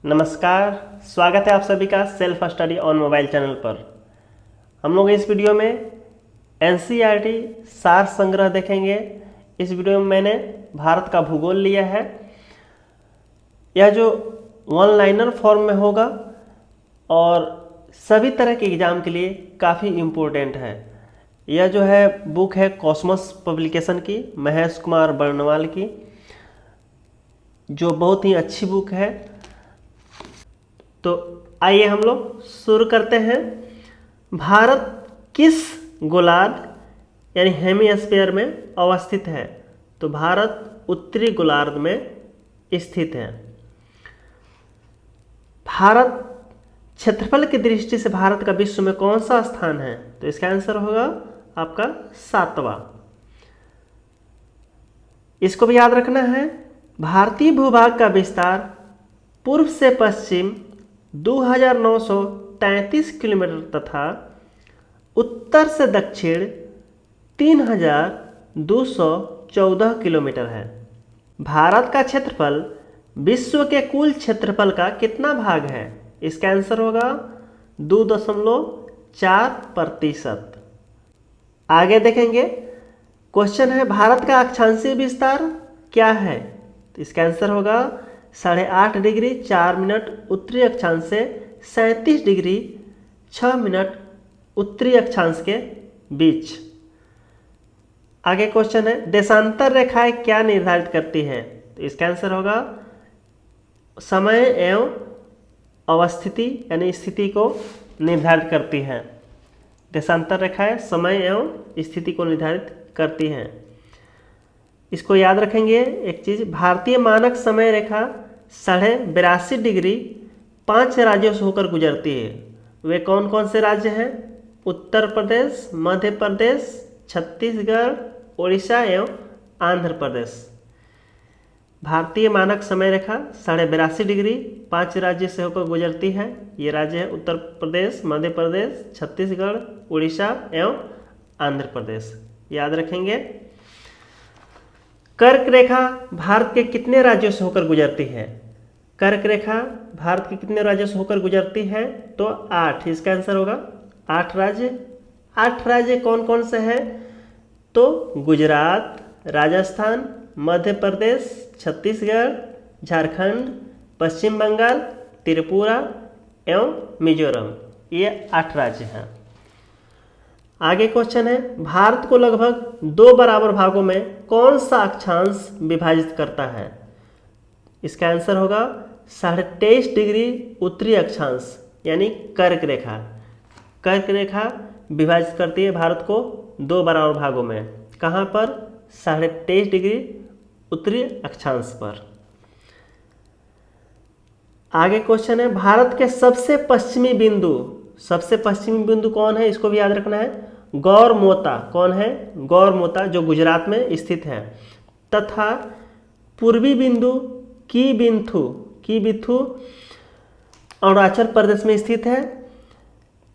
नमस्कार, स्वागत है आप सभी का self study on mobile channel पर। हम लोग इस वीडियो में एनसीईआरटी सार संग्रह देखेंगे। इस वीडियो में मैंने भारत का भूगोल लिया है। यह जो वन लाइनर फॉर्म में होगा और सभी तरह के एग्ज़ाम के लिए काफ़ी इम्पोर्टेंट है। यह जो है बुक है कॉस्मोस पब्लिकेशन की, महेश कुमार बर्णवाल की, जो बहुत ही अच्छी बुक है। तो आइए हम लोग शुरू करते हैं। भारत किस गोलार्ध यानी हेमीस्फीयर में अवस्थित है? तो भारत उत्तरी गोलार्ध में स्थित है। भारत क्षेत्रफल की दृष्टि से भारत का विश्व में कौन सा स्थान है? तो इसका आंसर होगा आपका 7वां। इसको भी याद रखना है। भारतीय भूभाग का विस्तार पूर्व से पश्चिम 2933 किलोमीटर तथा उत्तर से दक्षिण 3214 किलोमीटर है। भारत का क्षेत्रफल विश्व के कुल क्षेत्रफल का कितना भाग है? इसका आंसर होगा 2.4%। आगे देखेंगे, क्वेश्चन है भारत का अक्षांशीय विस्तार क्या है? तो इसका आंसर होगा 8.5 डिग्री 4 मिनट उत्तरी अक्षांश से 37 डिग्री 6 मिनट उत्तरी अक्षांश के बीच। आगे क्वेश्चन है देशांतर रेखाएं क्या निर्धारित करती है? तो इसका आंसर होगा समय एवं अवस्थिति यानी स्थिति को निर्धारित करती है। देशांतर रेखाएं समय एवं स्थिति को निर्धारित करती हैं। इसको याद रखेंगे एक चीज़, भारतीय मानक समय रेखा 82.5 डिग्री 5 राज्यों से होकर गुजरती है। वे कौन कौन से राज्य हैं? उत्तर प्रदेश, मध्य प्रदेश, छत्तीसगढ़, उड़ीसा एवं आंध्र प्रदेश। भारतीय मानक समय रेखा 82.5 डिग्री 5 राज्य से होकर गुजरती है। ये राज्य है उत्तर प्रदेश, मध्य प्रदेश, छत्तीसगढ़, उड़ीसा एवं आंध्र प्रदेश। याद रखेंगे। कर्क रेखा भारत के कितने राज्यों से होकर गुजरती है? कर्क रेखा भारत के कितने राज्यों से होकर गुजरती है? तो 8। इसका आंसर होगा 8 राज्य। 8 राज्य कौन कौन से हैं? तो गुजरात, राजस्थान, मध्य प्रदेश, छत्तीसगढ़, झारखंड, पश्चिम बंगाल, त्रिपुरा एवं मिजोरम। ये 8 राज्य हैं। आगे क्वेश्चन है भारत को लगभग 2 बराबर भागों में कौन सा अक्षांश विभाजित करता है? इसका आंसर होगा 23.5 डिग्री उत्तरी अक्षांश यानी कर्क रेखा। कर्क रेखा विभाजित करती है भारत को 2 बराबर भागों में। कहाँ पर? 23.5 डिग्री उत्तरी अक्षांश पर। आगे क्वेश्चन है भारत के सबसे पश्चिमी बिंदु कौन है? इसको भी याद रखना है। गौरमोता। कौन है? गौरमोता, जो गुजरात में स्थित है। तथा पूर्वी बिंदु कीबिथु अरुणाचल प्रदेश में स्थित है।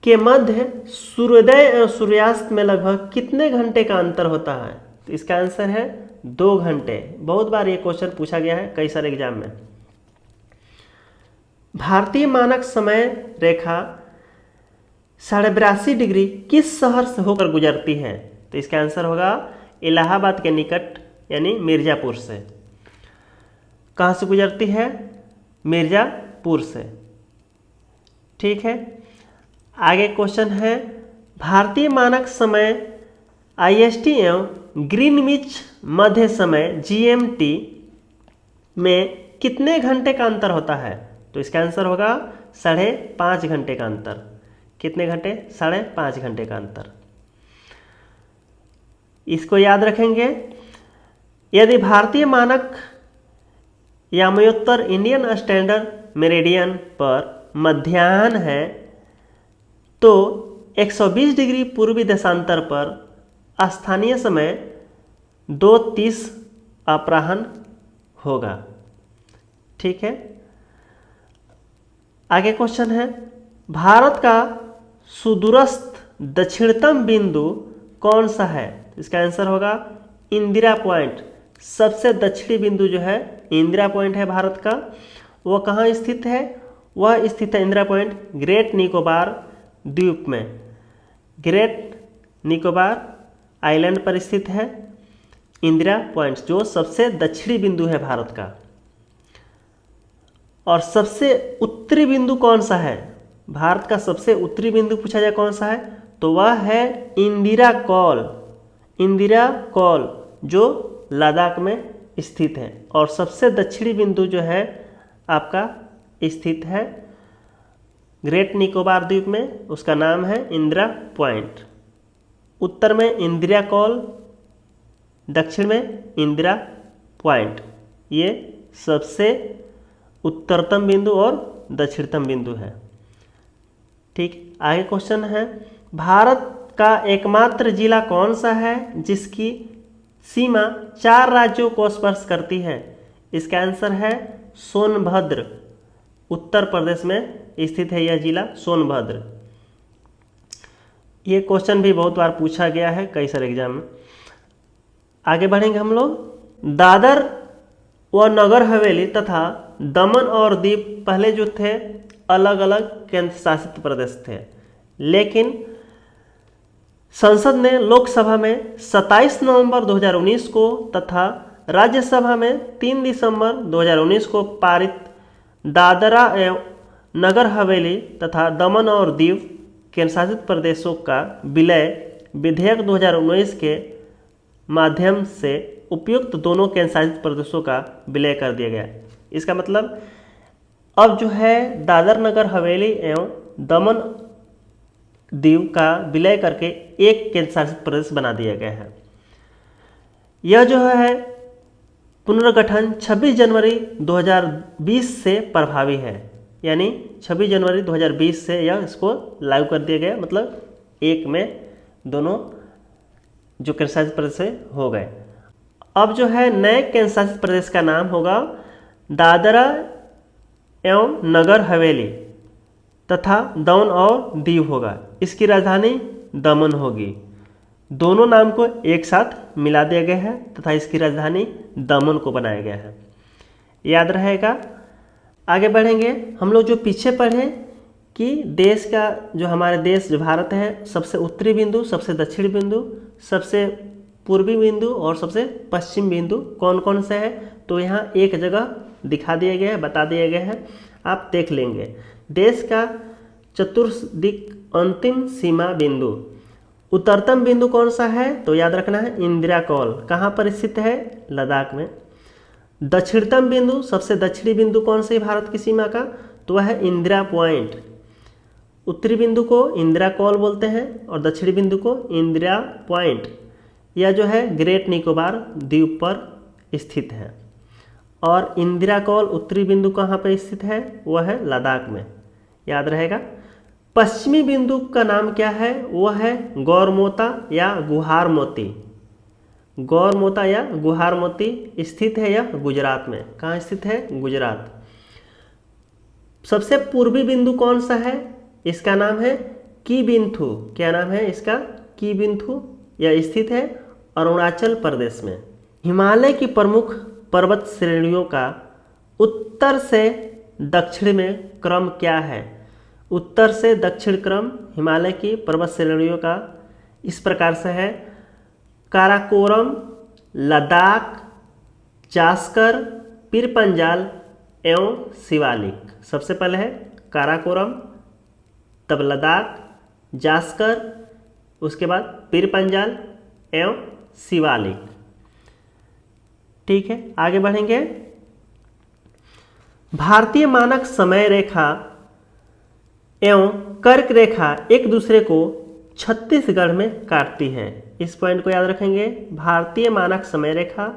के मध्य सूर्योदय एवं सूर्यास्त में लगभग कितने घंटे का अंतर होता है? तो इसका आंसर है 2 घंटे। बहुत बार ये क्वेश्चन पूछा गया है कई सारे एग्जाम में। भारतीय मानक समय रेखा 82.5 डिग्री किस शहर से होकर गुजरती है? तो इसका आंसर होगा इलाहाबाद के निकट यानी मिर्ज़ापुर से। कहाँ से गुजरती है? मिर्ज़ापुर से। ठीक है। आगे क्वेश्चन है भारतीय मानक समय IST एवं ग्रीनविच मध्य समय GMT में कितने घंटे का अंतर होता है? तो इसका आंसर होगा 5.5 घंटे का अंतर। कितने घंटे? 5.5 घंटे का अंतर। इसको याद रखेंगे। यदि भारतीय मानक यामोत्तर इंडियन स्टैंडर्ड मेरिडियन पर मध्याह्न है तो 120 डिग्री पूर्वी देशांतर पर स्थानीय समय 2:30 अपराह्न होगा। ठीक है। आगे क्वेश्चन है भारत का सुदूरस्थ दक्षिणतम बिंदु कौन सा है? इसका आंसर होगा इंदिरा पॉइंट। सबसे दक्षिणी बिंदु जो है इंदिरा पॉइंट है भारत का। वो कहाँ स्थित है? वह स्थित है इंदिरा पॉइंट ग्रेट निकोबार द्वीप में। ग्रेट निकोबार आइलैंड पर स्थित है इंदिरा पॉइंट, जो सबसे दक्षिणी बिंदु है भारत का। और सबसे उत्तरी बिंदु कौन सा है? भारत का सबसे उत्तरी बिंदु पूछा जाए कौन सा है, तो वह है इंदिरा कौल। इंदिरा कौल जो लद्दाख में स्थित है। और सबसे दक्षिणी बिंदु जो है आपका स्थित है ग्रेट निकोबार द्वीप में, उसका नाम है इंदिरा पॉइंट। उत्तर में इंदिरा कौल, दक्षिण में इंदिरा पॉइंट। ये सबसे उत्तरतम बिंदु और दक्षिणतम बिंदु है। ठीक, आगे क्वेश्चन है, भारत का एकमात्र जिला कौन सा है जिसकी सीमा 4 राज्यों को स्पर्श करती है? इसका आंसर है सोनभद्र। उत्तर प्रदेश में स्थित है यह जिला सोनभद्र। ये क्वेश्चन भी बहुत बार पूछा गया है कई सारे एग्जाम में। आगे बढ़ेंगे हम लोग। दादर व नगर हवेली तथा दमन और दीव पहले जो थे अलग अलग केंद्र शासित प्रदेश थे, लेकिन संसद ने लोकसभा में 27 नवंबर 2019 को तथा राज्यसभा में 3 दिसंबर 2019 को पारित दादरा एवं नगर हवेली तथा दमन और दीव केंद्र शासित प्रदेशों का विलय विधेयक 2019 के माध्यम से उपयुक्त दोनों केंद्र शासित प्रदेशों का विलय कर दिया गया। इसका मतलब अब जो है दादर नगर हवेली एवं दमन दीव का विलय करके एक केंद्र शासित प्रदेश बना दिया गया है। यह जो है पुनर्गठन 26 जनवरी 2020 से प्रभावी है, यानी 26 जनवरी 2020 से यह इसको लागू कर दिया गया, मतलब एक में दोनों जो केंद्र शासित प्रदेश से हो गए। अब जो है नए केंद्र शासित प्रदेश का नाम होगा दादरा एवं नगर हवेली तथा दमन और दीव होगा। इसकी राजधानी दमन होगी। दोनों नाम को एक साथ मिला दिया गया है तथा इसकी राजधानी दमन को बनाया गया है, याद रहेगा। आगे बढ़ेंगे हम लोग। जो पीछे पढ़े कि देश का जो हमारे देश जो भारत है, सबसे उत्तरी बिंदु, सबसे दक्षिणी बिंदु, सबसे पूर्वी बिंदु और सबसे पश्चिम बिंदु कौन कौन से है, तो यहाँ एक जगह दिखा दिया गया है, बता दिया गया है, आप देख लेंगे। देश का चतुर्दिक अंतिम सीमा बिंदु, उत्तरतम बिंदु कौन सा है, तो याद रखना है इंदिरा कौल। कहाँ पर स्थित है? लद्दाख में। दक्षिणतम बिंदु, सबसे दक्षिणी बिंदु कौन सी भारत की सीमा का, तो वह है इंदिरा पॉइंट। उत्तरी बिंदु को इंदिरा कौल बोलते हैं और दक्षिणी बिंदु को इंदिरा पॉइंट। यह जो है ग्रेट निकोबार द्वीप पर स्थित है। और इंदिरा कौल उत्तरी बिंदु कहाँ पर स्थित है, वह है लद्दाख में, याद रहेगा। पश्चिमी बिंदु का नाम क्या है, वह है गौरमोता या गुहार मोती। गौरमोता या गुहार मोती स्थित है यह गुजरात में। कहाँ स्थित है? गुजरात। सबसे पूर्वी बिंदु कौन सा है, इसका नाम है कीबिंथु। क्या नाम है इसका? कीबिंथु। यह स्थित है अरुणाचल प्रदेश में। हिमालय की प्रमुख पर्वत श्रेणियों का उत्तर से दक्षिण में क्रम क्या है? उत्तर से दक्षिण क्रम हिमालय की पर्वत श्रेणियों का इस प्रकार से है: काराकोरम, लद्दाख, जास्कर, पीरपंजाल एवं शिवालिक। सबसे पहले है काराकोरम, तब लद्दाख, जास्कर, उसके बाद पीरपंजाल एवं शिवालिक। ठीक है, आगे बढ़ेंगे। भारतीय मानक समय रेखा एवं कर्क रेखा एक दूसरे को छत्तीसगढ़ में काटती है। इस पॉइंट को याद रखेंगे। भारतीय मानक समय रेखा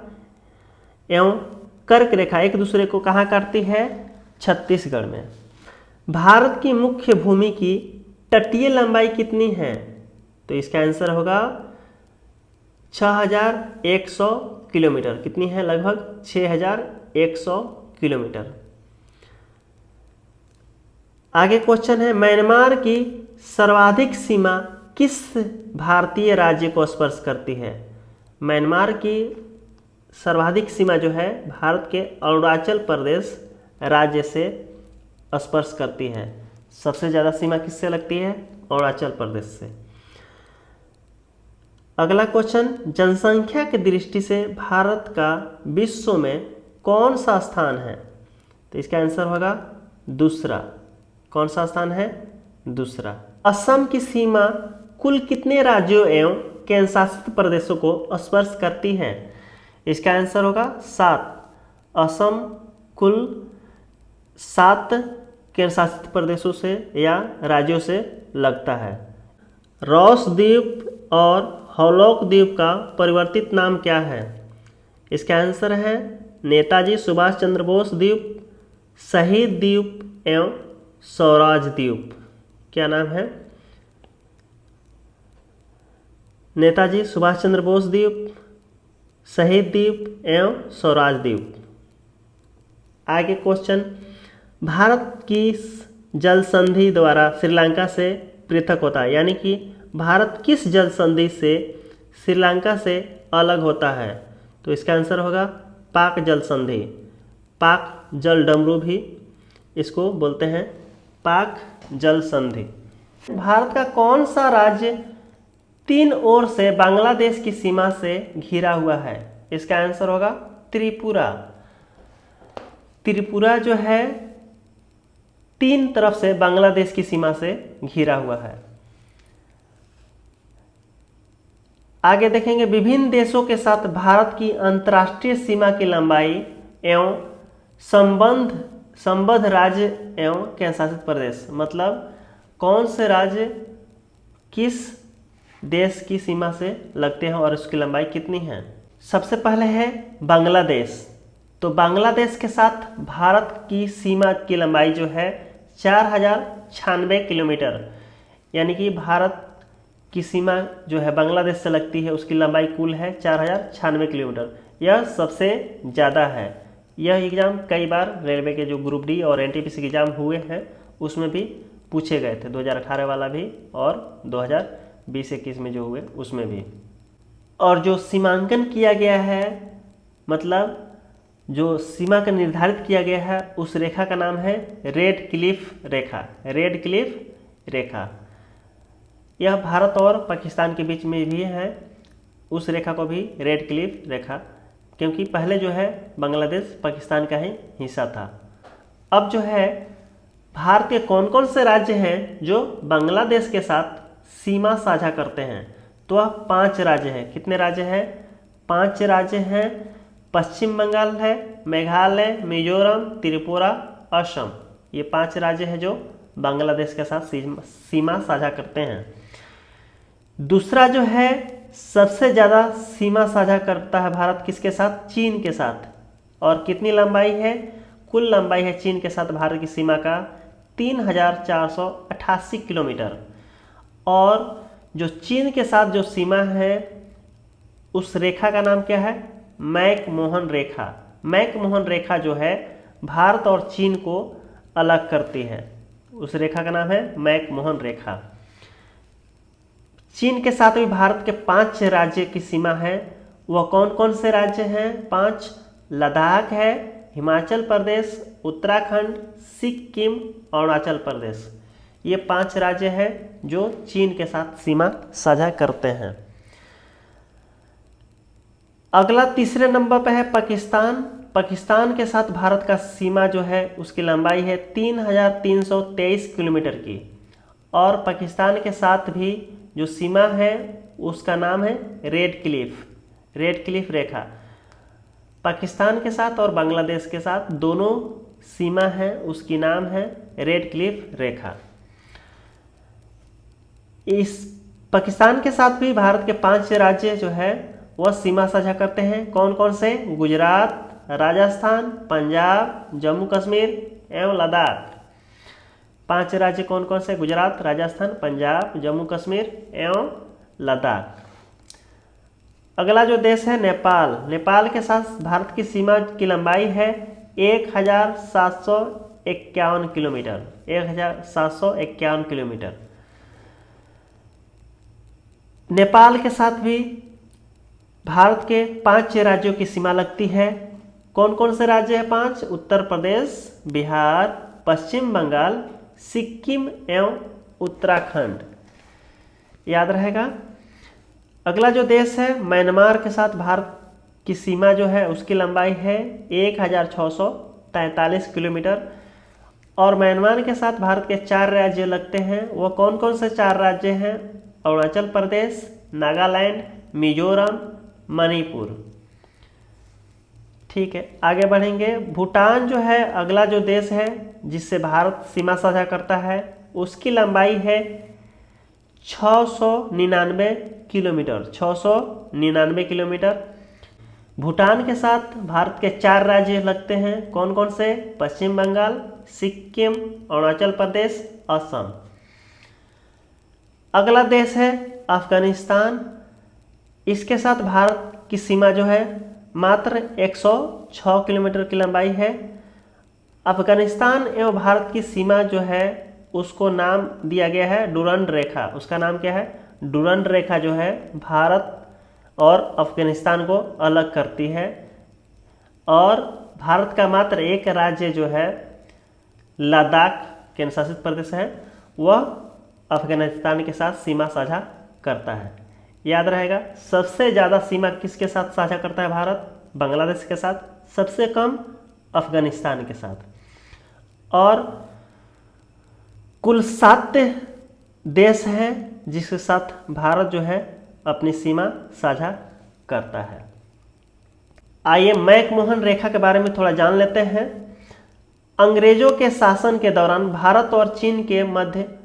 एवं कर्क रेखा एक दूसरे को कहाँ काटती है? छत्तीसगढ़ में। भारत की मुख्य भूमि की तटीय लंबाई कितनी है? तो इसका आंसर होगा 6100 किलोमीटर। कितनी है? लगभग 6100 किलोमीटर। आगे क्वेश्चन है, म्यांमार की सर्वाधिक सीमा किस भारतीय राज्य को स्पर्श करती है? म्यांमार की सर्वाधिक सीमा जो है भारत के अरुणाचल प्रदेश राज्य से स्पर्श करती है। सबसे ज़्यादा सीमा किससे लगती है? अरुणाचल प्रदेश से। अगला क्वेश्चन, जनसंख्या की दृष्टि से भारत का विश्व में कौन सा स्थान है? तो इसका आंसर होगा दूसरा। कौन सा स्थान है? दूसरा। असम की सीमा कुल कितने राज्यों एवं केंद्र शासित प्रदेशों को स्पर्श करती है? इसका आंसर होगा 7। असम कुल 7 केंद्र शासित प्रदेशों से या राज्यों से लगता है। रॉस द्वीप और हॉलॉक द्वीप का परिवर्तित नाम क्या है? इसका आंसर है नेताजी सुभाष चंद्र बोस द्वीप, शहीद द्वीप एवं स्वराज द्वीप। क्या नाम है? नेताजी सुभाष चंद्र बोस द्वीप, शहीद द्वीप एवं स्वराज द्वीप। आगे क्वेश्चन, भारत की जल संधि द्वारा श्रीलंका से पृथक होता है, यानी कि भारत किस जल संधि से श्रीलंका से अलग होता है? तो इसका आंसर होगा पाक जल संधि। पाक जल डमरू भी इसको बोलते हैं, पाक जल संधि। भारत का कौन सा राज्य 3 ओर से बांग्लादेश की सीमा से घिरा हुआ है? इसका आंसर होगा त्रिपुरा। त्रिपुरा जो है 3 तरफ से बांग्लादेश की सीमा से घिरा हुआ है। आगे देखेंगे, विभिन्न देशों के साथ भारत की अंतर्राष्ट्रीय सीमा की लंबाई एवं संबद्ध राज्य एवं केंद्र शासित प्रदेश। मतलब कौन से राज्य किस देश की सीमा से लगते हैं और उसकी लंबाई कितनी है? सबसे पहले है बांग्लादेश। तो बांग्लादेश के साथ भारत की सीमा की लंबाई जो है 4096 किलोमीटर, यानी कि भारत की सीमा जो है बांग्लादेश से लगती है, उसकी लंबाई कुल है 4096 किलोमीटर। यह सबसे ज़्यादा है। यह एग्ज़ाम कई बार रेलवे के जो ग्रुप डी और एनटीपीसी के एग्ज़ाम हुए हैं उसमें भी पूछे गए थे, 2018 वाला भी और 2020-21 में जो हुए उसमें भी। और जो सीमांकन किया गया है, मतलब जो सीमा का निर्धारित किया गया है, उस रेखा का नाम है रेड क्लिफ रेखा। रेड क्लिफ रेखा यह भारत और पाकिस्तान के बीच में भी है। उस रेखा को भी रेड क्लिफ रेखा, क्योंकि पहले जो है बांग्लादेश पाकिस्तान का ही हिस्सा था। अब जो है भारत के कौन कौन से राज्य हैं जो बांग्लादेश के साथ सीमा साझा करते हैं? तो वह 5 राज्य हैं। कितने राज्य हैं? 5 राज्य हैं। पश्चिम बंगाल है, मेघालय, मिजोरम, त्रिपुरा, असम। ये 5 राज्य हैं जो बांग्लादेश के साथ सीमा साझा करते हैं। दूसरा जो है सबसे ज़्यादा सीमा साझा करता है भारत किसके साथ? चीन के साथ। और कितनी लंबाई है? कुल लंबाई है चीन के साथ भारत की सीमा का 3488 किलोमीटर। और जो चीन के साथ जो सीमा है उस रेखा का नाम क्या है? मैकमोहन रेखा। मैकमोहन रेखा जो है भारत और चीन को अलग करती है, उस रेखा का नाम है मैकमोहन रेखा। चीन के साथ भी भारत के 5 राज्य की सीमा है। वह कौन कौन से राज्य हैं? 5 लद्दाख है, हिमाचल प्रदेश, उत्तराखंड, सिक्किम, अरुणाचल प्रदेश। ये 5 राज्य हैं जो चीन के साथ सीमा साझा करते हैं। अगला तीसरे नंबर पर है पाकिस्तान। पाकिस्तान के साथ भारत का सीमा जो है उसकी लंबाई है 3323 किलोमीटर की। और पाकिस्तान के साथ भी जो सीमा है उसका नाम है रेड क्लिफ, रेड क्लिफ रेखा। पाकिस्तान के साथ और बांग्लादेश के साथ दोनों सीमा है, उसकी नाम है रेड क्लिफ रेखा। इस पाकिस्तान के साथ भी भारत के 5 राज्य जो है वह सीमा साझा करते हैं। कौन कौन से? गुजरात, राजस्थान, पंजाब, जम्मू कश्मीर एवं लद्दाख। 5 राज्य कौन कौन से? गुजरात, राजस्थान, पंजाब, जम्मू कश्मीर एवं लद्दाख। अगला जो देश है नेपाल। नेपाल के साथ भारत की सीमा की लंबाई है 1751 किलोमीटर। 1751 किलोमीटर। नेपाल के साथ भी भारत के 5 राज्यों की सीमा लगती है। कौन कौन से राज्य हैं? 5? उत्तर प्रदेश, बिहार, पश्चिम बंगाल, सिक्किम एवं उत्तराखंड। याद रहेगा। अगला जो देश है म्यांमार के साथ भारत की सीमा जो है उसकी लंबाई है 1643 किलोमीटर। और म्यांमार के साथ भारत के 4 राज्य लगते हैं। वो कौन कौन से 4 राज्य हैं? अरुणाचल प्रदेश, नागालैंड, मिजोरम, मणिपुर। ठीक है, आगे बढ़ेंगे। भूटान जो है अगला जो देश है जिससे भारत सीमा साझा करता है, उसकी लंबाई है 699 किलोमीटर। 699 किलोमीटर। भूटान के साथ भारत के 4 राज्य लगते हैं। कौन कौन से? पश्चिम बंगाल, सिक्किम, अरुणाचल प्रदेश, असम। अगला देश है अफगानिस्तान। इसके साथ भारत की सीमा जो है मात्र 106 किलोमीटर की लंबाई है। अफगानिस्तान एवं भारत की सीमा जो है उसको नाम दिया गया है डुरंड रेखा। उसका नाम क्या है? डुरंड रेखा जो है भारत और अफगानिस्तान को अलग करती है। और भारत का मात्र एक राज्य जो है लद्दाख केंद्र शासित प्रदेश है, वह अफगानिस्तान के साथ सीमा साझा करता है। याद रहेगा। सबसे ज़्यादा सीमा किसके साथ साझा करता है भारत? बांग्लादेश के साथ। सबसे कम अफगानिस्तान के साथ। और कुल 7 देश हैं जिसके साथ भारत जो है अपनी सीमा साझा करता है। आइए मैकमोहन रेखा के बारे में थोड़ा जान लेते हैं। अंग्रेजों के शासन के दौरान भारत और चीन के मध्य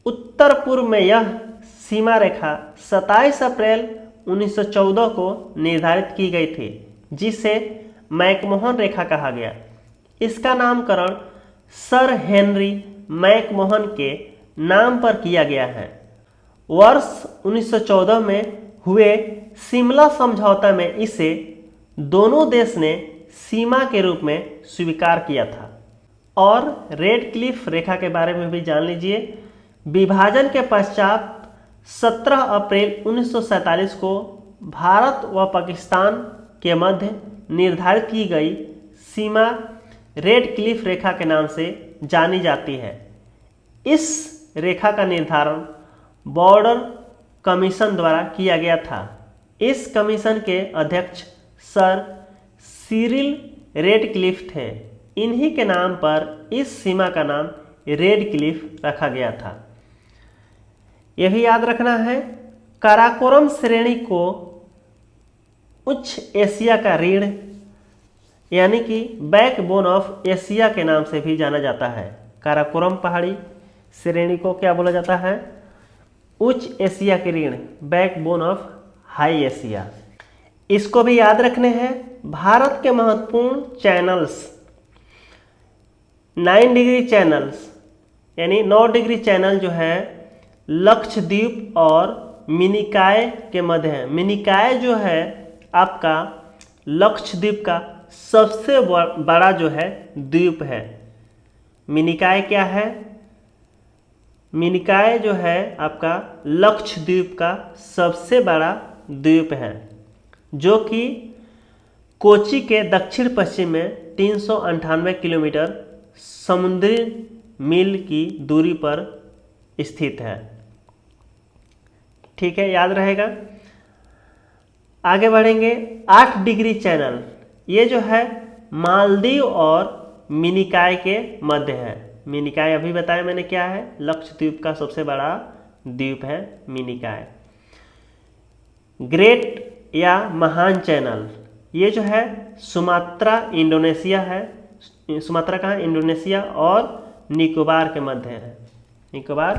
उत्तर पूर्व में यह सीमा रेखा 27 अप्रैल 1914 को निर्धारित की गई थी, जिसे मैकमोहन रेखा कहा गया। इसका नामकरण सर हेनरी मैकमोहन के नाम पर किया गया है। वर्ष 1914 में हुए शिमला समझौता में इसे दोनों देश ने सीमा के रूप में स्वीकार किया था। और रेड क्लिफ रेखा के बारे में भी जान लीजिए। विभाजन के पश्चात 17 अप्रैल 1947 को भारत व पाकिस्तान के मध्य निर्धारित की गई सीमा रेड क्लिफ रेखा के नाम से जानी जाती है। इस रेखा का निर्धारण बॉर्डर कमीशन द्वारा किया गया था। इस कमीशन के अध्यक्ष सर सिरिल रेड क्लिफ थे। इन्हीं के नाम पर इस सीमा का नाम रेड क्लिफ रखा गया था। यह भी याद रखना है, काराकोरम श्रेणी को उच्च एशिया का रीढ़ यानी कि बैकबोन ऑफ एशिया के नाम से भी जाना जाता है। काराकोरम पहाड़ी श्रेणी को क्या बोला जाता है? उच्च एशिया की रीढ़, बैकबोन ऑफ हाई एशिया। इसको भी याद रखने हैं। भारत के महत्वपूर्ण चैनल्स 9 डिग्री चैनल्स यानी 9 डिग्री चैनल जो है लक्षद्वीप और मिनिकॉय के मध्य है। मिनिकॉय जो है आपका लक्षद्वीप का सबसे बड़ा जो है द्वीप है। मिनिकॉय क्या है? मिनिकॉय जो है आपका लक्षद्वीप का सबसे बड़ा द्वीप है, जो कि कोची के दक्षिण पश्चिम में 398 किलोमीटर समुद्री मील की दूरी पर स्थित है। ठीक है, याद रहेगा। आगे बढ़ेंगे। 8 डिग्री चैनल, ये जो है मालदीव और मिनिकॉय के मध्य है। मिनिकॉय अभी बताया मैंने क्या है, लक्षद्वीप का सबसे बड़ा द्वीप है मिनिकॉय। ग्रेट या महान चैनल, ये जो है सुमात्रा इंडोनेशिया है। सुमात्रा कहाँ? इंडोनेशिया और निकोबार के मध्य है। निकोबार,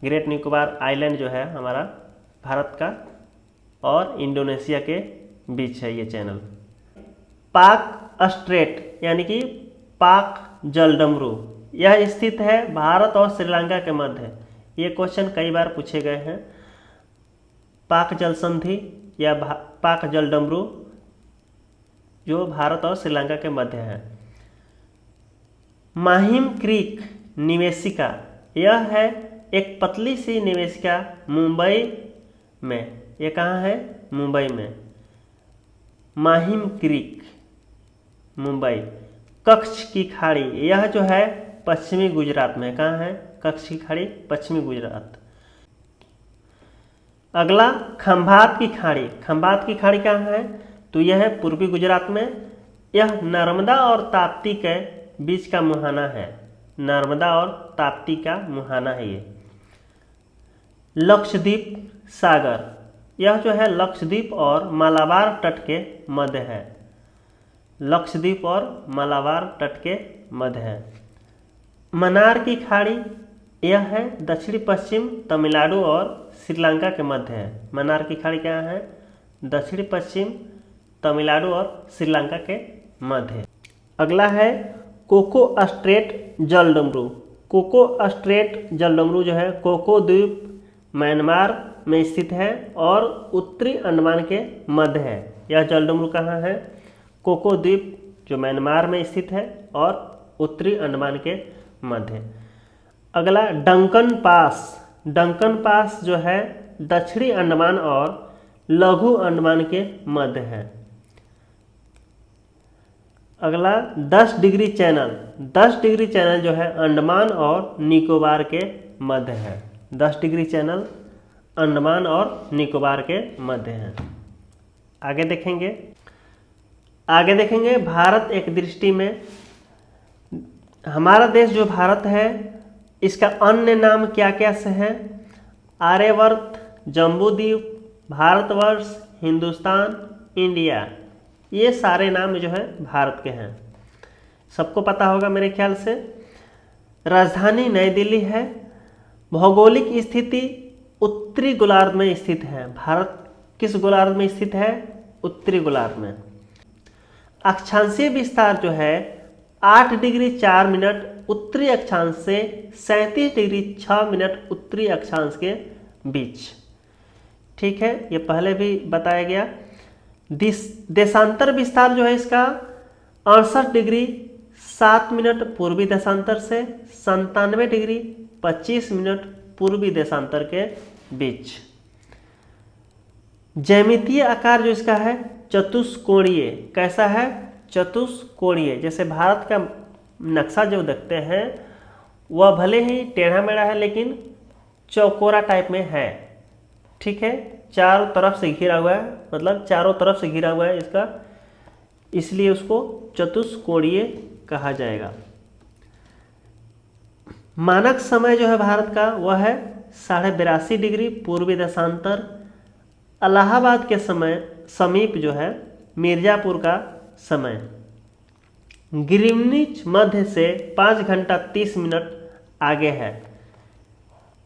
ग्रेट निकोबार आइलैंड जो है हमारा भारत का और इंडोनेशिया के बीच है ये चैनल। पाक स्ट्रेट यानी कि पाक जलडमरू, यह स्थित है भारत और श्रीलंका के मध्य। ये क्वेश्चन कई बार पूछे गए हैं। पाक जल संधि या पाक जलडमरू जो भारत और श्रीलंका के मध्य है। माहिम क्रीक निवेशिका, यह है एक पतली सी निवेशिका मुंबई में। ये कहाँ है? मुंबई में। माहिम क्रीक, मुंबई। कच्छ की खाड़ी, यह जो है पश्चिमी गुजरात में। कहाँ है कच्छ की खाड़ी? पश्चिमी गुजरात। अगला खंभात की खाड़ी। खंभात की खाड़ी कहाँ है? तो यह है पूर्वी गुजरात में। यह नर्मदा और ताप्ती के बीच का मुहाना है। नर्मदा और ताप्ती का मुहाना है ये। लक्षद्वीप सागर, यह जो है लक्षद्वीप और मालाबार तट के मध्य है। लक्षद्वीप और मालाबार तट के मध्य है। मन्नार की खाड़ी, यह है दक्षिणी पश्चिम तमिलनाडु और श्रीलंका के मध्य है। मन्नार की खाड़ी क्या है? दक्षिणी पश्चिम तमिलनाडु और श्रीलंका के मध्य। अगला है कोको स्ट्रेट जलडमरू। कोको स्ट्रेट जलडमरू जो है कोको द्वीप म्यांमार में स्थित है और उत्तरी अंडमान के मध्य है। यह जलडमरू कहाँ है? कोको द्वीप जो म्यांमार में स्थित है और उत्तरी अंडमान के मध्य। अगला डंकन पास। डंकन पास जो है दक्षिणी अंडमान और लघु अंडमान के मध्य है। अगला 10 डिग्री चैनल। 10 डिग्री चैनल जो है अंडमान और निकोबार के मध्य है। 10 डिग्री चैनल अंडमान और निकोबार के मध्य है। आगे देखेंगे भारत एक दृष्टि में। हमारा देश जो भारत है इसका अन्य नाम क्या क्या से है? आर्यवर्त, जम्बूद्वीप, भारतवर्ष, हिंदुस्तान, इंडिया, ये सारे नाम जो है भारत के हैं। सबको पता होगा मेरे ख्याल से। राजधानी नई दिल्ली है। भौगोलिक स्थिति उत्तरी गोलार्ध में स्थित है। भारत किस गोलार्ध में स्थित है? उत्तरी गोलार्ध में। अक्षांशीय विस्तार जो है 8 डिग्री 4 मिनट उत्तरी अक्षांश से 37 डिग्री 6 मिनट उत्तरी अक्षांश के बीच। ठीक है, ये पहले भी बताया गया। देशांतर विस्तार जो है इसका 68 डिग्री 7 मिनट पूर्वी देशांतर से 97 डिग्री 25 मिनट पूर्वी देशांतर के बीच। ज्यामितीय आकार जो इसका है चतुष्कोणीय। कैसा है? चतुष्कोणीय। जैसे भारत का नक्शा जो देखते हैं वह भले ही टेढ़ा मेढ़ा है लेकिन चौकोरा टाइप में है। ठीक है, चारों तरफ से घिरा हुआ है, मतलब चारों तरफ से घिरा हुआ है इसका, इसलिए उसको चतुष्कोणीय कहा जाएगा। मानक समय जो है भारत का वह है 82.5 डिग्री पूर्वी देशांतर। इलाहाबाद के समय समीप जो है मिर्जापुर का समय। ग्रीनविच मध्य से 5 घंटा 30 मिनट आगे है।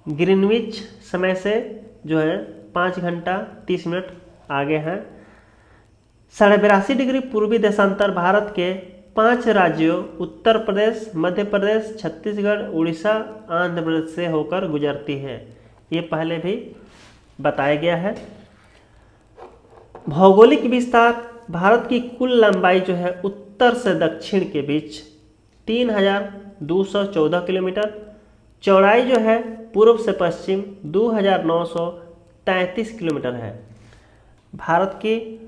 ग्रीनविच समय से जो है 5 घंटा 30 मिनट आगे है। 82.5 डिग्री पूर्वी देशांतर भारत के 5 राज्यों उत्तर प्रदेश, मध्य प्रदेश, छत्तीसगढ़, उड़ीसा, आंध्र प्रदेश से होकर गुजरती है। ये पहले भी बताया गया है। भौगोलिक विस्तार भारत की कुल लंबाई जो है उत्तर से दक्षिण के बीच 3214 किलोमीटर, चौड़ाई जो है पूर्व से पश्चिम 2933 किलोमीटर है। भारत की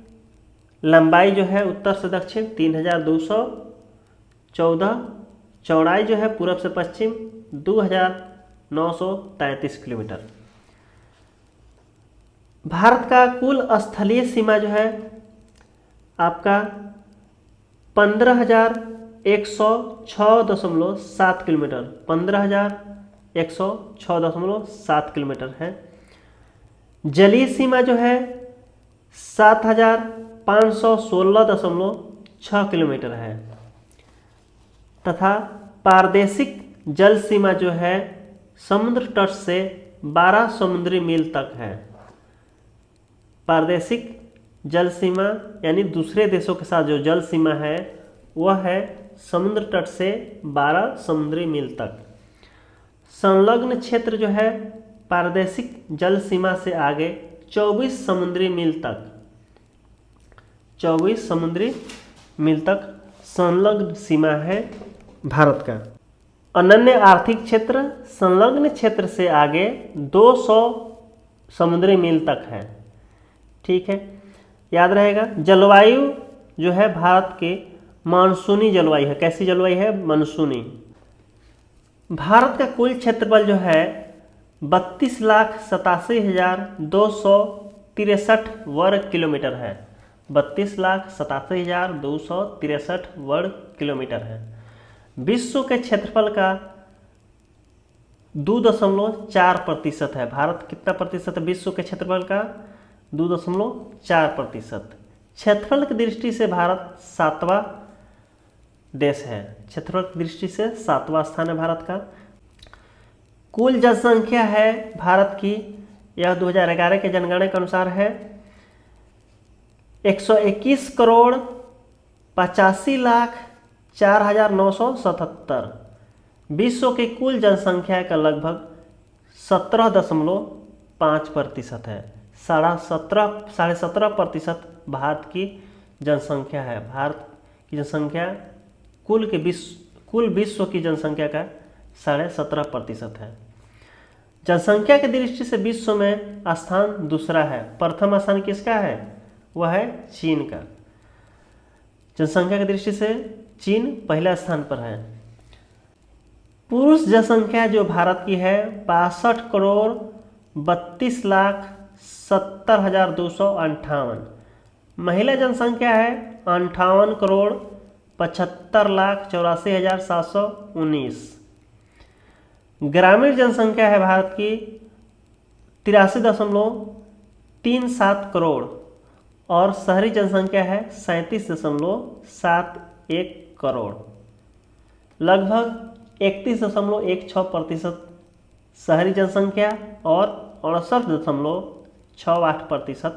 लंबाई जो है उत्तर से दक्षिण 3214, चौड़ाई जो है पूर्व से पश्चिम 2933 किलोमीटर। भारत का कुल स्थलीय सीमा जो है आपका 15,106.7 किलोमीटर, 15,106.7 किलोमीटर है। जलीय सीमा जो है 7,516.6 किलोमीटर है तथा प्रादेशिक जल सीमा जो है समुद्र तट से 12 समुद्री मील तक है। प्रादेशिक जल सीमा यानी दूसरे देशों के साथ जो जल सीमा है वह है समुद्र तट से 12 समुद्री मील तक। संलग्न क्षेत्र जो है प्रादेशिक जल सीमा से आगे 24 समुद्री मील तक, 24 समुद्री मील तक संलग्न सीमा है भारत का। अनन्य आर्थिक क्षेत्र संलग्न क्षेत्र से आगे 200 समुद्री मील तक है। ठीक है, याद रहेगा। जलवायु जो है भारत के मानसूनी जलवायु है। कैसी जलवायु है? मानसूनी। भारत का कुल क्षेत्रफल जो है 32,87,263 वर्ग किलोमीटर है। 32,87,263 वर्ग किलोमीटर है। विश्व के क्षेत्रफल का 2.4% है। भारत कितना प्रतिशत है विश्व के क्षेत्रफल का? 2.4%। क्षेत्रफल की दृष्टि से भारत 7वां देश है। क्षेत्रफल की दृष्टि से 7वां स्थान है भारत का। कुल जनसंख्या है भारत की, यह 2011 के जनगणना के अनुसार है 121,85,04,977। विश्व की कुल जनसंख्या का लगभग 17.5% है। 17.5% भारत की जनसंख्या है। भारत की जनसंख्या कुल विश्व की जनसंख्या का 17.5% है। जनसंख्या की दृष्टि से विश्व में स्थान दूसरा है। प्रथम स्थान किसका है? वह है चीन का। जनसंख्या की दृष्टि से चीन पहला स्थान पर है। पुरुष जनसंख्या जो भारत की है 62,32,70,258। महिला जनसंख्या है 58,75,84,719। ग्रामीण जनसंख्या है भारत की 83.37 करोड़ और शहरी जनसंख्या है 37.71 करोड़। लगभग 31.16% शहरी जनसंख्या और 68.68%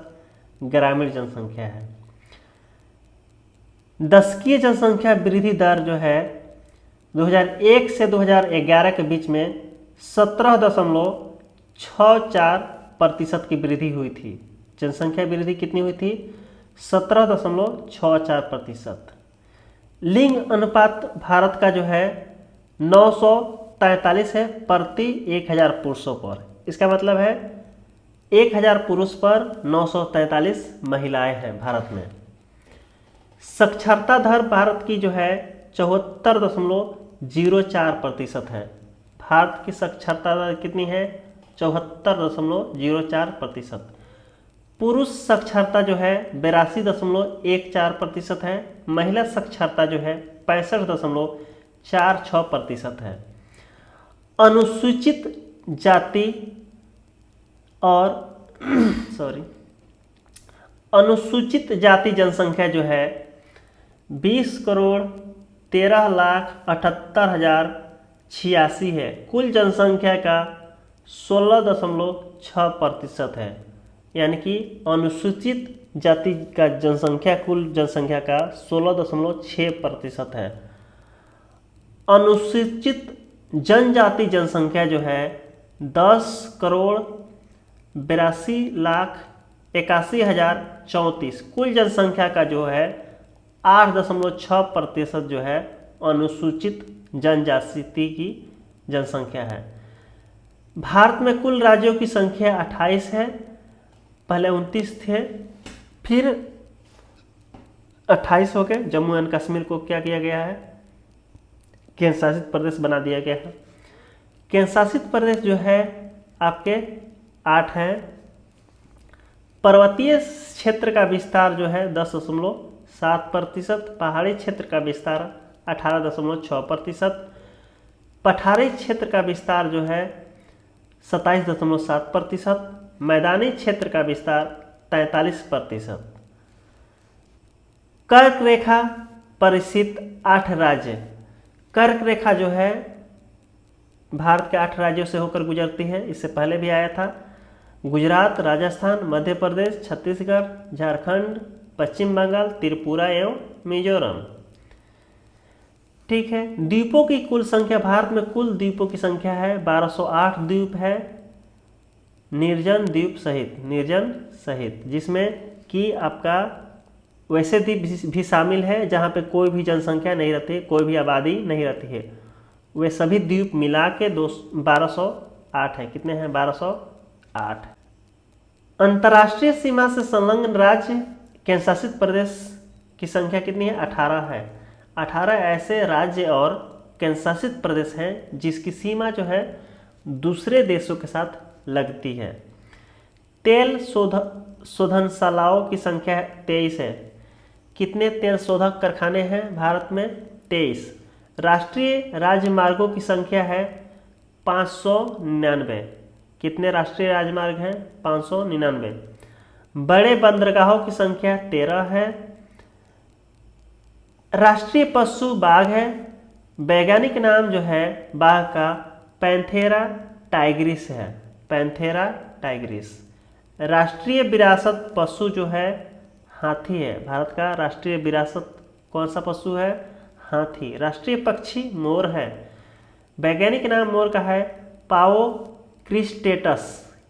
ग्रामीण जनसंख्या है। दशकीय जनसंख्या वृद्धि दर जो है 2001 से 2011 के बीच में 17.64% की वृद्धि हुई थी। जनसंख्या वृद्धि कितनी हुई थी? 17.64%। लिंग अनुपात भारत का जो है 943 है प्रति 1000 पुरुषों पर। इसका मतलब है 1000 पुरुष पर 943 महिलाएं हैं भारत में। साक्षरता दर भारत की जो है 74.04% है। भारत की साक्षरता दर कितनी है? 74.04%। पुरुष साक्षरता जो है 82.14% है। महिला साक्षरता जो है 65.46% है। अनुसूचित जाति और अनुसूचित जाति जनसंख्या जो है 20,13,78,086 है। कुल जनसंख्या का 16.6% है। यानी कि अनुसूचित जाति का जनसंख्या कुल जनसंख्या का 16.6% है। अनुसूचित जनजाति जनसंख्या जो है 10,82,81,034। कुल जनसंख्या का जो है 8.6% जो है अनुसूचित जनजाति की जनसंख्या है। भारत में कुल राज्यों की संख्या 28 है। पहले 29 थे, फिर 28 हो गए। जम्मू एंड कश्मीर को क्या किया गया है? केंद्र शासित प्रदेश बना दिया गया है। केंद्र शासित प्रदेश जो है आपके 8 हैं। पर्वतीय क्षेत्र का विस्तार जो है 10.7%। पहाड़ी क्षेत्र का विस्तार 18.6%। पठारी क्षेत्र का विस्तार जो है 27.7%। मैदानी क्षेत्र का विस्तार 43%। कर्क रेखा पर स्थित 8 राज्य। कर्क रेखा जो है भारत के 8 राज्यों से होकर गुजरती है। इससे पहले भी आया था। गुजरात, राजस्थान, मध्य प्रदेश, छत्तीसगढ़, झारखंड, पश्चिम बंगाल, त्रिपुरा एवं मिजोरम। ठीक है। द्वीपों की कुल संख्या, भारत में कुल द्वीपों की संख्या है 1208 द्वीप है, निर्जन द्वीप सहित, जिसमें कि आपका वैसे द्वीप भी शामिल है जहाँ पे कोई भी जनसंख्या नहीं रहती, कोई भी आबादी नहीं रहती है। वे सभी द्वीप मिला के 1208 है। कितने हैं? 1208। अंतर्राष्ट्रीय सीमा से संलग्न राज्य केंद्र शासित प्रदेश की संख्या कितनी है? 18 है। 18 ऐसे राज्य और केंद्र शासित प्रदेश हैं जिसकी सीमा जो है दूसरे देशों के साथ लगती है। तेल शोधनशालाओं की संख्या 23 है। कितने तेल शोधक कारखाने हैं भारत में? 23। राष्ट्रीय राजमार्गों की संख्या है 599। कितने राष्ट्रीय राजमार्ग हैं? 599। बड़े बंदरगाहों की संख्या 13 है। राष्ट्रीय पशु बाघ है। वैज्ञानिक नाम जो है बाघ का पैंथेरा टाइग्रिस है। Panthera Tigris. राष्ट्रीय विरासत पशु जो है हाथी है। भारत का राष्ट्रीय विरासत कौन सा पशु है? हाथी। राष्ट्रीय पक्षी मोर है। वैज्ञानिक नाम मोर का है पाओ क्रिस्टेटस।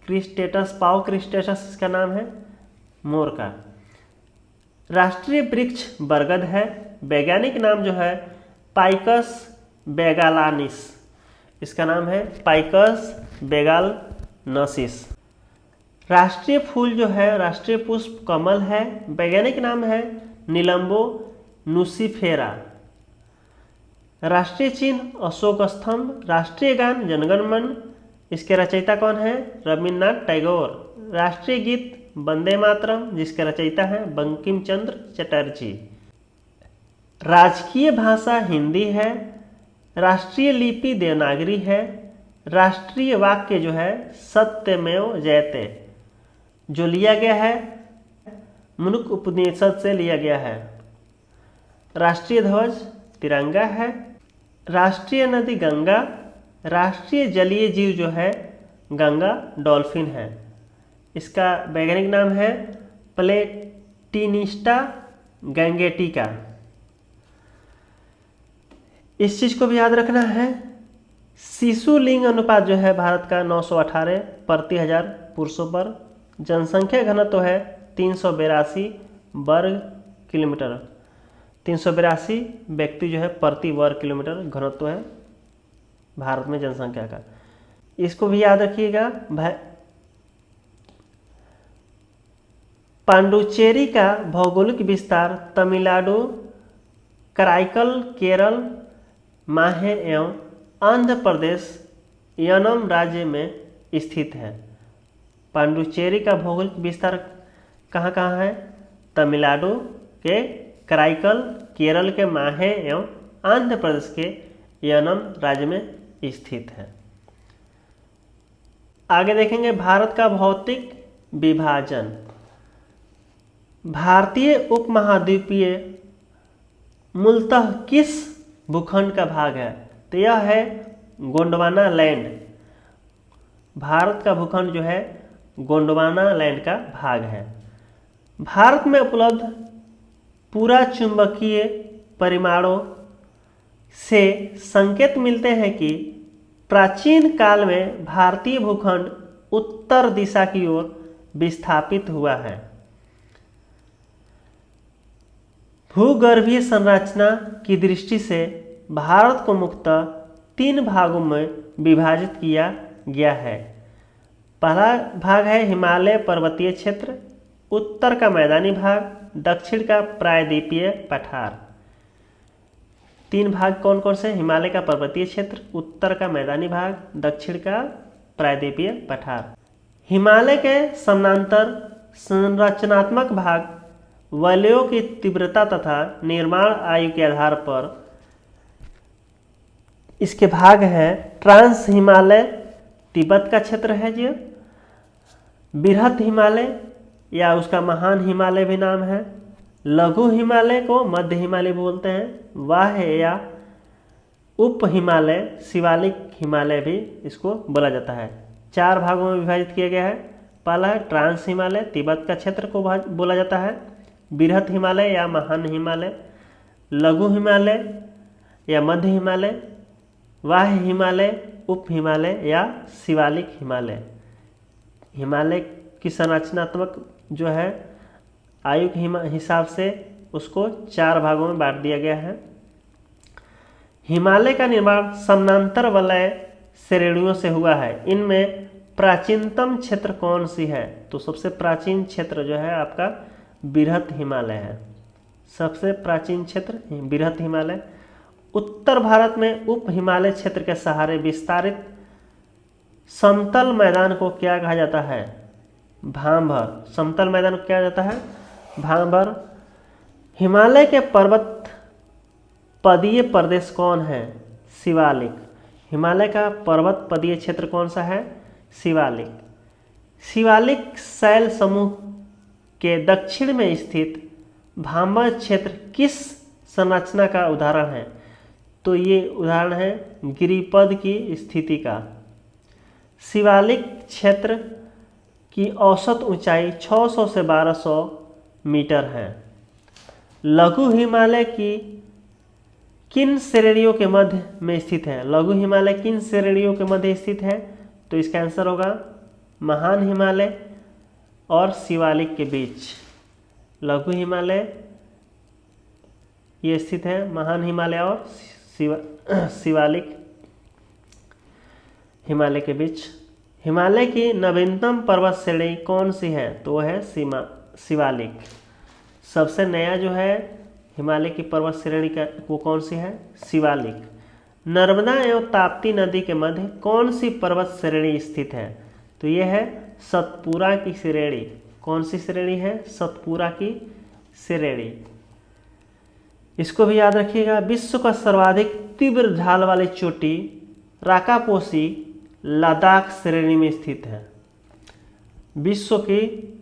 क्रिस्टेटस, पाओ क्रिस्टेटस इसका नाम है मोर का। राष्ट्रीय वृक्ष बरगद है। वैज्ञानिक नाम जो है पाइकस बेगालानिस। इसका नाम है पाइकस बेगालनसिस। राष्ट्रीय फूल जो है, राष्ट्रीय पुष्प कमल है। वैज्ञानिक नाम है निलंबो नुसिफेरा। राष्ट्रीय चिन्ह अशोक स्तंभ। राष्ट्रीय गान जनगण मन। इसके रचयिता कौन है? रविन्द्रनाथ टैगोर। राष्ट्रीय गीत वंदे मातरम जिसके रचयिता हैं बंकिम चंद्र चटर्जी। राजकीय भाषा हिंदी है। राष्ट्रीय लिपि देवनागरी है। राष्ट्रीय वाक्य जो है सत्यमेव जयते जो लिया गया है मुनुक उपनिषद से लिया गया है। राष्ट्रीय ध्वज तिरंगा है। राष्ट्रीय नदी गंगा। राष्ट्रीय जलीय जीव जो है गंगा डॉल्फिन है। इसका वैज्ञानिक नाम है प्लेटिनिस्टा गैंगेटिका। इस चीज को भी याद रखना है, शिशु लिंग अनुपात जो है भारत का 918 प्रति 1000 पुरुषों पर। जनसंख्या घनत्व है 382 वर्ग किलोमीटर। 382 व्यक्ति जो है प्रति वर्ग किलोमीटर घनत्व है भारत में जनसंख्या का। इसको भी याद रखिएगा। पांडुचेरी का भौगोलिक विस्तार तमिलनाडु, कराईकल, केरल, माहे एवं आंध्र प्रदेश यनम राज्य में स्थित है। पांडुचेरी का भौगोलिक विस्तार कहाँ कहाँ है? तमिलनाडु के कराईकल, केरल के माहे एवं आंध्र प्रदेश के यनम राज्य में स्थित है। आगे देखेंगे भारत का भौतिक विभाजन। भारतीय उपमहाद्वीपीय मूलतः किस भूखंड का भाग है? तो यह है गोंडवाना लैंड। भारत का भूखंड जो है गोंडवाना लैंड का भाग है। भारत में उपलब्ध पूरा चुंबकीय परिमाणों से संकेत मिलते हैं कि प्राचीन काल में भारतीय भूखंड उत्तर दिशा की ओर विस्थापित हुआ है। भूगर्भीय संरचना की दृष्टि से भारत को मुख्यतः 3 भागों में विभाजित किया गया है। पहला भाग है हिमालय पर्वतीय क्षेत्र, उत्तर का मैदानी भाग, दक्षिण का प्रायद्वीपीय पठार। 3 भाग कौन कौन से? हिमालय का पर्वतीय क्षेत्र, उत्तर का मैदानी भाग, दक्षिण का प्रायद्वीपीय पठार। हिमालय के समानांतर संरचनात्मक भाग वलयों की तीव्रता तथा निर्माण आयु के आधार पर इसके भाग हैं। ट्रांस हिमालय तिब्बत का क्षेत्र है जो बृहत हिमालय या उसका महान हिमालय भी नाम है। लघु हिमालय को मध्य हिमालय बोलते हैं। वाह्य या उप हिमालय शिवालिक हिमालय भी इसको बोला जाता है। 4 भागों में विभाजित किया गया है। पहला है ट्रांस हिमालय, तिब्बत का क्षेत्र को बोला जाता है। बृहत हिमालय या महान हिमालय, लघु हिमालय या मध्य हिमालय, वाह्य हिमालय, उप हिमालय या शिवालिक हिमालय। हिमालय की संरचनात्मक जो है आयु के हिसाब से उसको 4 भागों में बांट दिया गया है। हिमालय का निर्माण समानांतर वलय श्रेणियों से हुआ है। इनमें प्राचीनतम क्षेत्र कौन सी है? तो सबसे प्राचीन क्षेत्र जो है आपका बृहत हिमालय है। सबसे प्राचीन क्षेत्र बृहत हिमालय। उत्तर भारत में उप हिमालय क्षेत्र के सहारे विस्तारित समतल मैदान को क्या कहा जाता है? भांबर। समतल मैदान को क्या जाता है? भांबर। हिमालय के पर्वत पदीय प्रदेश कौन है? शिवालिक। हिमालय का पर्वत पदीय क्षेत्र कौन सा है? शिवालिक। शिवालिक शैल समूह के दक्षिण में स्थित भांबर क्षेत्र किस संरचना का उदाहरण है? तो ये उदाहरण है गिरिपद की स्थिति का। शिवालिक क्षेत्र की औसत ऊंचाई 600 से 1200 मीटर है। लघु हिमालय की किन श्रेणियों के मध्य में स्थित है? लघु हिमालय किन श्रेणियों के मध्य स्थित है? तो इसका आंसर होगा महान हिमालय और शिवालिक के बीच। लघु हिमालय ये स्थित है महान हिमालय और शिवालिक हिमालय के बीच। हिमालय की नवीनतम पर्वत श्रेणी कौन सी है? तो वह है शिवालिक। सबसे नया जो है हिमालय की पर्वत श्रेणी का वो कौन सी है? शिवालिक। नर्मदा एवं ताप्ती नदी के मध्य कौन सी पर्वत श्रेणी स्थित है? तो यह है सतपुरा की श्रेणी। कौन सी श्रेणी है? सतपुरा की श्रेणी। इसको भी याद रखिएगा। विश्व का सर्वाधिक तीव्र ढाल वाली चोटी राकापोसी लद्दाख श्रेणी में स्थित है। विश्व की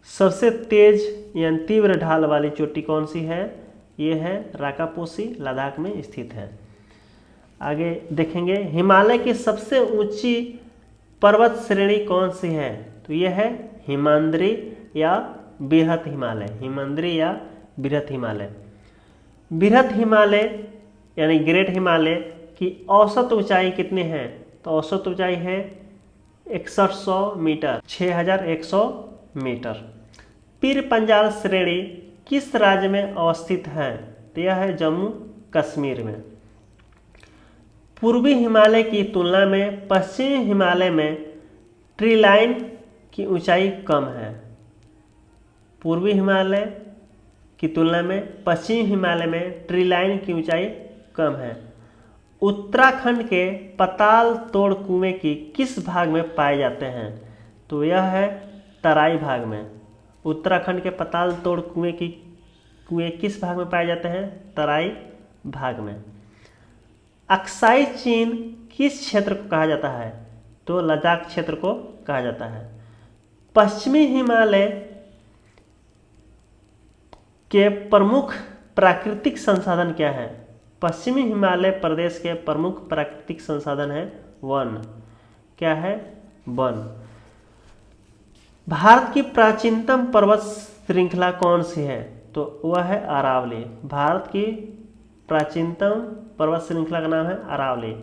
सबसे तेज यानी तीव्र ढाल वाली चोटी कौन सी है? ये है राकापोसी, लद्दाख में स्थित है। आगे देखेंगे हिमालय की सबसे ऊंची पर्वत श्रेणी कौन सी है? तो यह है हिमाद्री या बृहत हिमालय। हिमाद्री या बृहत हिमालय। बृहत हिमालय यानी ग्रेट हिमालय की औसत ऊंचाई कितनी है? तो औसत ऊंचाई है 6100 मीटर, 6100 मीटर। पीर पंजाल श्रेणी किस राज्य में अवस्थित है? तो यह है जम्मू कश्मीर में। पूर्वी हिमालय की तुलना में पश्चिमी हिमालय में ट्री लाइन की ऊंचाई कम है। पूर्वी हिमालय की तुलना में पश्चिमी हिमालय में ट्री लाइन की ऊंचाई कम है। उत्तराखंड के पताल तोड़ कुएं की किस भाग में पाए जाते हैं? तो यह है तराई भाग में। उत्तराखंड के पताल तोड़ कुएं किस भाग में पाए जाते हैं? तराई भाग में। अक्साई चीन किस क्षेत्र को कहा जाता है? तो लद्दाख क्षेत्र को कहा जाता है। पश्चिमी हिमालय के प्रमुख प्राकृतिक संसाधन क्या है? पश्चिमी हिमालय प्रदेश के प्रमुख प्राकृतिक संसाधन है वन। क्या है? वन। भारत की प्राचीनतम पर्वत श्रृंखला कौन सी है? तो वह है अरावली। भारत की प्राचीनतम पर्वत श्रृंखला का नाम है अरावली।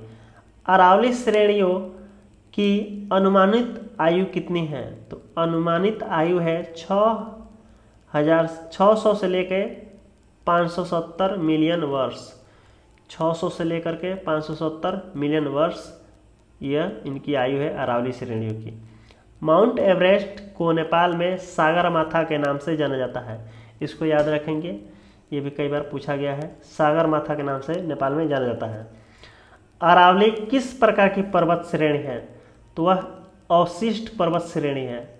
अरावली श्रेणियों की अनुमानित आयु कितनी है? तो अनुमानित आयु है 600 से लेकर 570 मिलियन वर्ष। 600 से लेकर के 570 मिलियन वर्ष यह इनकी आयु है अरावली श्रेणियों की। माउंट एवरेस्ट को नेपाल में सागरमाथा के नाम से जाना जाता है। इसको याद रखेंगे, ये भी कई बार पूछा गया है। सागरमाथा के नाम से नेपाल में जाना जाता है। अरावली किस प्रकार की पर्वत श्रेणी है? तो वह अवशिष्ट पर्वत श्रेणी है।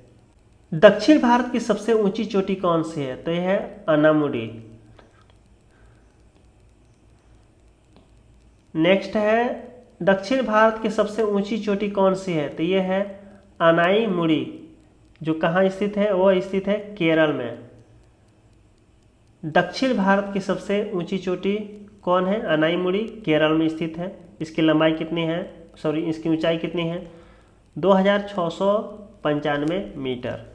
दक्षिण भारत की सबसे ऊंची चोटी कौन सी है? तो यह है अनामुडी। नेक्स्ट है दक्षिण भारत की सबसे ऊंची चोटी कौन सी है? तो यह है अनाईमुडी। जो कहाँ स्थित है? वो स्थित है केरल में। दक्षिण भारत की सबसे ऊंची चोटी कौन है? अनाईमुडी, केरल में स्थित है। इसकी लंबाई कितनी है? इसकी ऊंचाई कितनी है? 2695 मीटर।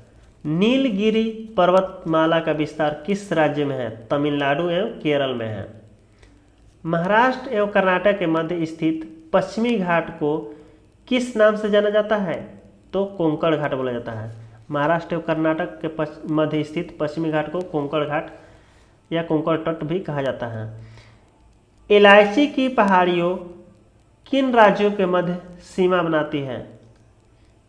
नीलगिरी पर्वतमाला का विस्तार किस राज्य में है? तमिलनाडु एवं केरल में है। महाराष्ट्र एवं कर्नाटक के मध्य स्थित पश्चिमी घाट को किस नाम से जाना जाता है? तो कोंकण घाट बोला जाता है। महाराष्ट्र एवं कर्नाटक के मध्य स्थित पश्चिमी घाट को कोंकण घाट या कोंकण तट भी कहा जाता है। इलायची की पहाड़ियों किन राज्यों के मध्य सीमा बनाती है?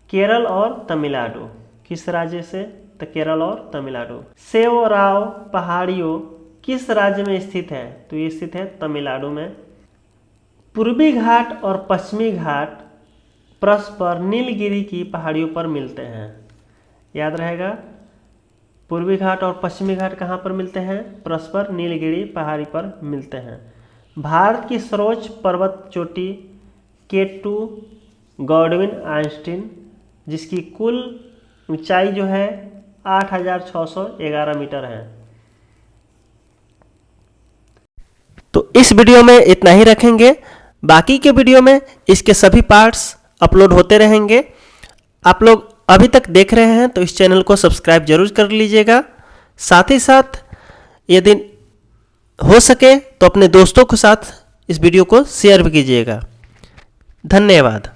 केरल और तमिलनाडु। किस राज्य से? तो केरल और तमिलनाडु। सेवराव पहाड़ियों किस राज्य में स्थित है? तो ये स्थित है तमिलनाडु में। पूर्वी घाट और पश्चिमी घाट परस्पर नीलगिरी की पहाड़ियों पर मिलते हैं। याद रहेगा, पूर्वी घाट और पश्चिमी घाट कहाँ पर मिलते हैं? परस्पर नीलगिरी पहाड़ी पर मिलते हैं। भारत की सर्वोच्च पर्वत चोटी K2 गॉडविन आइंस्टीन, जिसकी कुल ऊंचाई जो है 8,611 मीटर है। तो इस वीडियो में इतना ही रखेंगे। बाकी के वीडियो में इसके सभी पार्ट्स अपलोड होते रहेंगे। आप लोग अभी तक देख रहे हैं तो इस चैनल को सब्सक्राइब जरूर कर लीजिएगा। साथ ही साथ यदि हो सके तो अपने दोस्तों के साथ इस वीडियो को शेयर भी कीजिएगा। धन्यवाद।